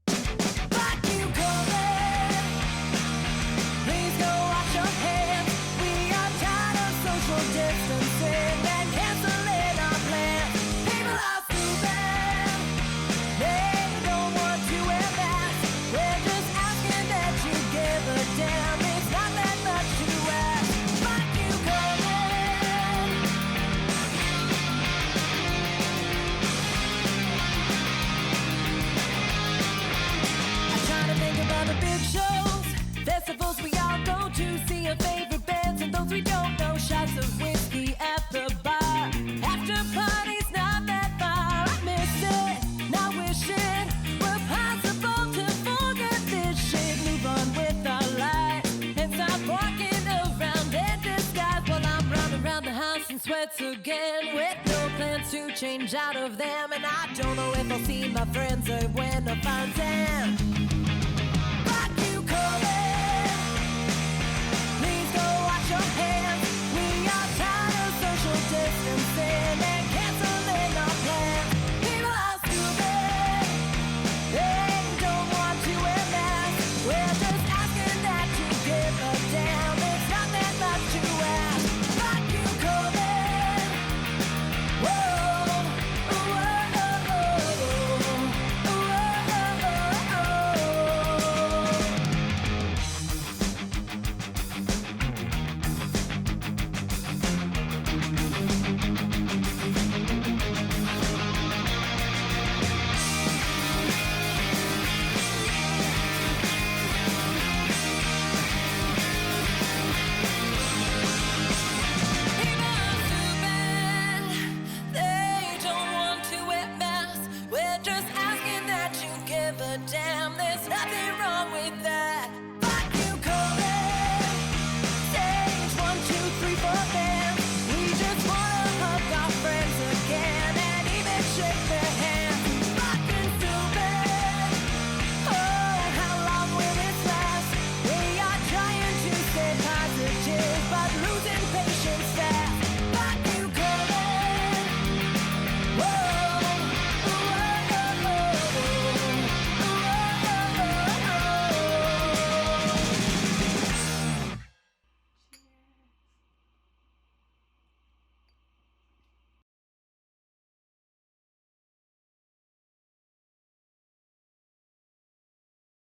Fuck you, COVID. Please go wash your hands. We are tired of social distancing and canceling our plans. People are stupid. They don't want to wear masks. We're just asking that you give a damn. It's not that much to ask. Fuck you, COVID. I try to think about the big shows, festivals we all go to, see our favorite bands and those we don't know. Shots of whiskey at the bar, after parties not that far. I miss it, not wishing were possible to forget this shit. Move on with our lives and stop walking around in disguise while I'm running around the house in sweats again with no plans to change out of them. And I don't know if I'll see my friends or when I'll find them.